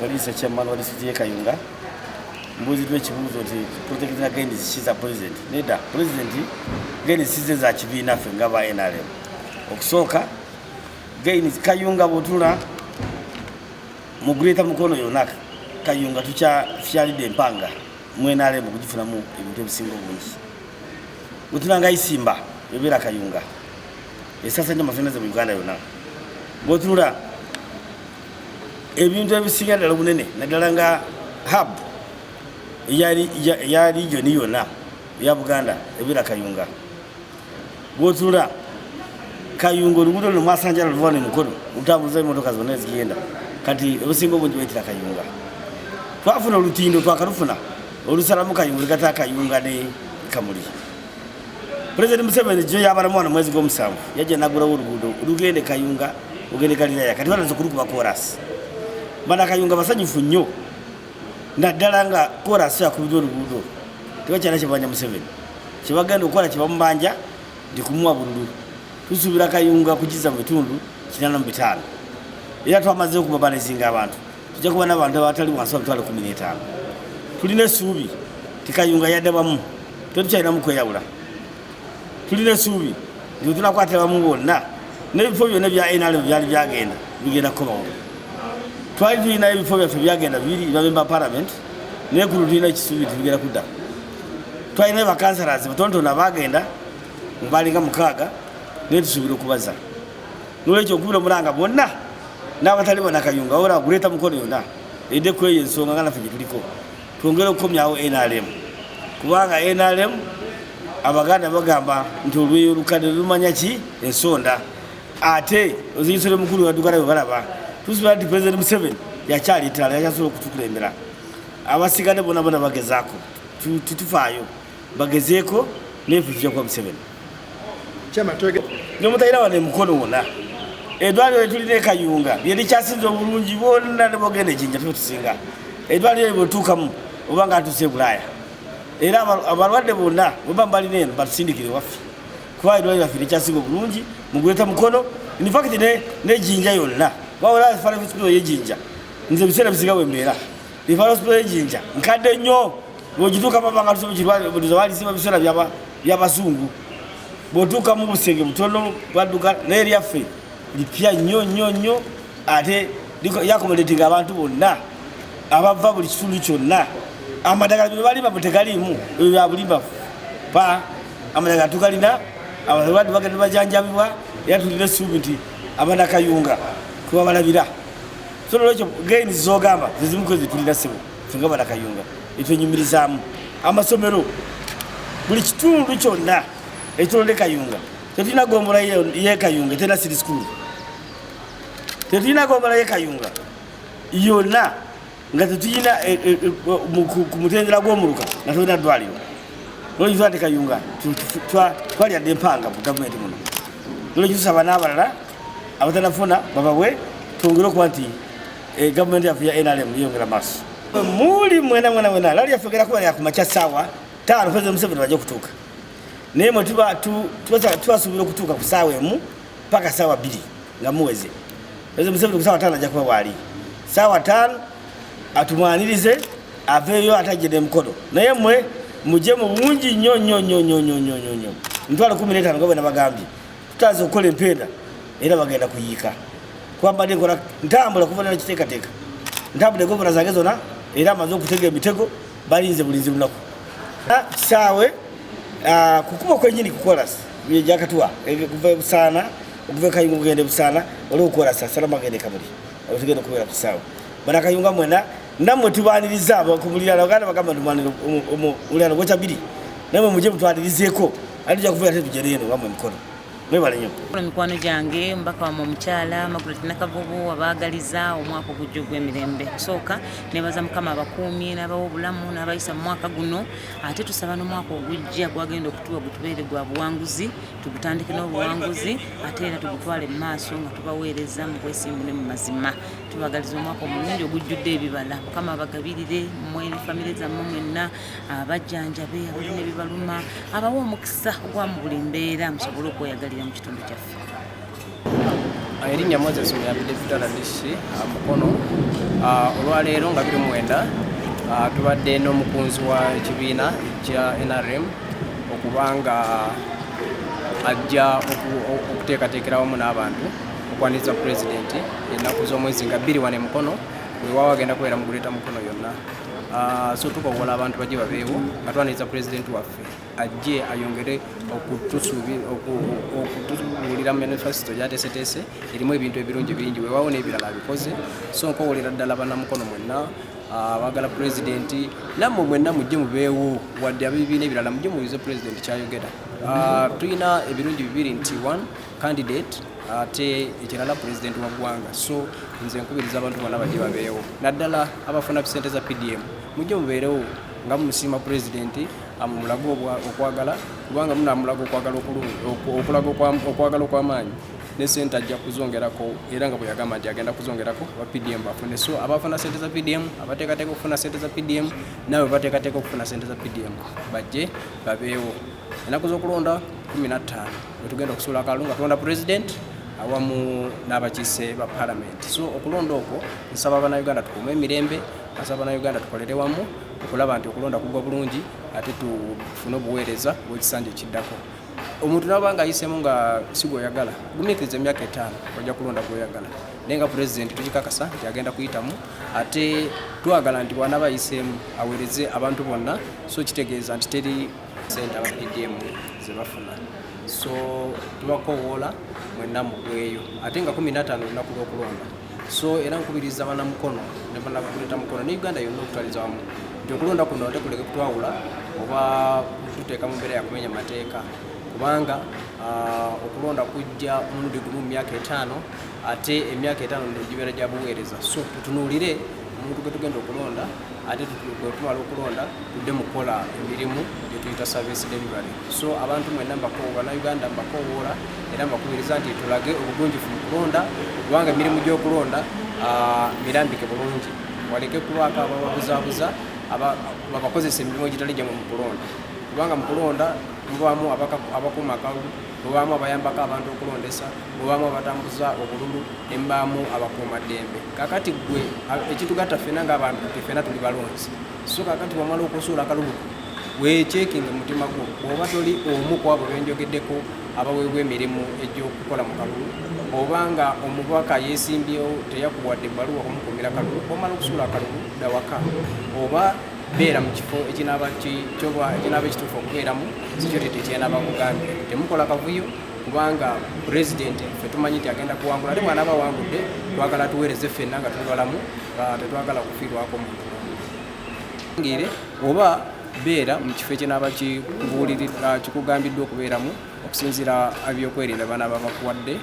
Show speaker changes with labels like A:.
A: Walisa chairman wa district Kayunga mbuzi twe kibuzo nti protecting against shiza president neda president gain size za kibina fe ngaba NRM okusoka gain Kayunga butula mu greater mukono yonaka Kayunga tucha fyalide mpanga mu NRM kujifuna mu ebintu bisingo bungi butula nga isimba yobera Kayunga esasa nya mafina za Uganda yonaka butula ebintu ebisigala bunene nadalanga hub ya region yona ya Buganda ebira Kayunga botula Kayunga lugudo no masanjala luvone mukono utabuza imotoka zone zigenda kati obusingo bungi wetira Kayunga twafuna olutindo twakarufuna olusalamu Kayunga kata Kayunga ne kamuli President Museveni jo yabara mwana mwezi go musanvu yaje nagura urugudo urugende Kayunga ugende kalira ya kati banazo kurukuba chorus bana Kayunga basanyufu nnyo nadalanga chorus ya kubidoro rugudo tebachana kibanya Museveni kibagenda okola kibamubanja ndikumwa bururu tusubira Kayunga kujiza mutundu kinana mbitano era twamaze okubabanizinga abantu tujja kubana abantu abatali wansi wa 15 tuline subi tikayunga yadabamu totuchaina mukweyawula tuline subi ndio tunakwatira bamu bonna nebifo byonna bya NRM byali byagenda bigenda kobawo twali na ebifo byagenda biri babemba parliament ne kuludina ekisubi tubigera kudda twali ne bakansalas batonto nabagenda mbalinga mukaga ne tusubira kubaza nolecho kubira mulanga bonna n'abatali bana Kayunga ora gureta mukono yona ede kweye nsonga ngana fije tuliko twongera okomyawo NRM kubanga NRM abaganda bagamba ntolwe olukade lumanya ki ensonda ate oziyisole mukulu wadugala balaba tusubira di President Museveni yakyali tala yakasolo kutukulembera abasigade bona bagezako tutufayo bagezeko nefuje kwa Museveni
B: chama twege
A: nomutaira wane mukono wona edwali tulire Kayunga byeli kyasinzo bulungi bonna nebogende jinja tutusinga edwali ebotukamu obanga atuse Bulaya era abalwadde bonna bambali nene basindikire wafi kwa edwali afire kyasingo bulungi mugweta mukono in fact ne jinja yonna bawala fara hospital ye jinja nze bisera bisiga wembera ifara hospital ye jinja nkade nnyo bogituka babanga tuso kirwali bodizawali sima bisera byabazungu botuka mu busenge butono baduka neri yafe lipya nyo ate liko yakomoletinga abantu bonna abava buli kitundu kyonna amadagala bye bali bamutegalimu ebyo byabulimba pa amadagala tukalina abalwadde bagenda bajanjabibwa yatulire subiti abana Kayunga kuba balabira so lwekyo gain zogamba zizimukozi tulina sebo tunga bana Kayunga etwenyumirizamu amasomero buli kitundu kyonna etulonde Kayunga tetina gomola ye Kayunga tena city school tetina gomola ye Kayunga yona nga tetuyina kumutendera gwomuruka natona dwaliro no yizate Kayunga twali ade mpanga mu government muno no yusaba nabalala abatanafuna babawe tongero kwanti government ya NRM yongera maso muli mwena lali yafegera kuba ya kumacha sawa tano President Museveni baje kutuka nemo tuwasubira kutuka kusawa emu paka sawa 2 nga muweze President Museveni kusawa 5 aja kuba wali sawa 5 atumwanirize aveyo atajede mkodo naye mwe muje mu bungi nnyo ntwala 15 ngobe nabagambi tutaze okola empenda era bagenda kuyika kwamba ndikola ntambula kuvanira kiteka ntambule gobora zagezona era amaze okutega emitego balinze bulinzi lunako sawe kukuba kwenyini kukolasa byejakatwa kuva busana okuva Kayunga kugende busana oli okukolasa salama gende kamuli otegenda kubera kusawa bana Kayunga mwena namwe tubaniriza abakumulira baganda bagamba ndumaniro ulana gocha 2 namwe muje mutwalirizeko alija kuvera tetujereno bamwe mkono mwebalenyo
C: mikwano jange mbaka wa mukyala Margaret Nakavubu abagaliza omwaka ogujjugwa emirembe soka nebaza mukama abakuumye n'abawo bulamu n'abayisa mu mwaka guno ate tusaba n'omwaka ogujja gwagenda okutuwa gutubeere gwa buwanguzi tugutandike n'obuwanguzi ate era tugutwale mu maaso nga tubaweereza mu bwesimbu ne mu mazima tubagaliza omwaka omulungi ogujjudde ebibala mukama abagabirire mmwe ne famire zammwe mwenna abajjanjabe abalina ebibaluma abawo omukisa ogwa mu buli mbeera musobole okweyagalira mu kitundu kyaffe.
D: Erinnya Moses Muyabide Vitala Ndishi mukono olwaleero nga 29 tubadde n'omukunzi wa ekibiina kya NRM okubanga ajja okuteekateekera wamu n'abantu okwaniriza pulezidenti ennaku z'omwezi nga 24 mukono weewaawo agenda kubeera mu Greater Mukono yonna. So tukowola abantu bajje babeewo nga twaniriza pulezidenti waffe ajje ayongere okutubuulira manifesito gyateeseteese erimu ebintu ebirungi bingi weewaawo n'ebirala abikoze. So nkowolera ddala bannamukono mwenna abaagala pulezidenti nammwe mwenna mujje mubeewo wadde abibiina ebirala mujje mubuuze pulezidenti kyayogera. Tulina ebirungi bibiri nti one candidate ate ekirala pulezidenti wa ggwanga. So nze nkubiriza abantu bonna bajje babeewo naddala abafuna ssente za PDM mujje mubeerewo nga mumusiima pulezidenti amulago okwagala kubanga munamulaga okwagala okw'amaanyi ne ssente ajja kuzongerako era nga bwe yagamba nti agenda kuzongerako ba PDM bafune. So abafuna ssente za PDM abateekateeka okufuna ssente za PDM nawe bateekateeka okufuna ssente za PDM bajje babeewo. Ennaku z'okulonda 15 wetugenda okusuula akalulu nga tulonda pulezidenti awamu n'abakiise ba palamenti. So okulonda okwo nsaba Abannayuganda tukuume emirembe, nsaba Abannayuganda tukolere wamu okulaba nti okulonda kugwa bulungi ate tufune obuweereza bw'ekisanja ekiddako. Omuntu n'aba nga ayiseemu nga si gw'oyagala gumiikiriza emyaka 5 ojja kulonda gw'oyagala naye nga pulezidenti tukikakasa nti agenda kuyitamu ate twagala nti bw'anaaba ayiseemu aweereze abantu bonna. So kitegeeza nti teri ssente aba PDM ze bafuna. So tubakowoola mwenna mugweyo ate nga 15 lunaku lw'okulonda. So era nkubiriza bannamukono ne bannakuleta mukono ne Uganda yonna okutwaliza wamu nti okulonda kuno ate kuleke kutwawula oba tuteeka mu mbeera ya kumenya mateeka kubanga okulonda kujja omulundi gumu mu myaka 5 ate emyaka 5 negibeera gya buweereza. So tutunuulire omuntu gwe tugenda okulonda ate tumala okulonda tudde mu kukola emirimu gye tuyita service delivery. So abantu mwenna Bannayuganda mbakowoola era mbakubiriza nti tulage obugunjufu mu kulonda kubanga emirimu gy'okulonda mirambike bulungi waleke kubaako abababuzaabuza babakozesa emirimu egitali gyamu mu kulonda kubanga mu kulonda mubaamu abakuuma akalulu, mubaamu abayambako abantu okulondesa, mubaamu abatambuza obululu ne mubaamu abakuumaddembe. Kakati gwe ekitugatta ffenna ng'abantu ffenna tuli balonzi. So kakati wamala okusuula akalulu weekyekinga mutima gwo bw'oba toli omu ku abo benjogeddeko abaweebwa emirimu egy'okukola mu kalulu obanga omubaka yeesimbyewo teyakubwadde ebbaluwa kumukuumira kalulu omala okusuula akalulu dawaka oba beera mu kifo ekinaaba ekituufu okubeeramu sikyo tetekyanaaba kugambye temukola kavuyo kubanga pulezidenti ffe tumanyi nti agenda kuwangula ate bw'anaaba awangudde twagala tuweereze ffenna nga tuli balamu tetwagala kufiirwako muntu ngire oba beera mu kifo ekinaaba kikugambiddwa okubeeramu okusinziira ebyokwerinda banaaba bakuwadde.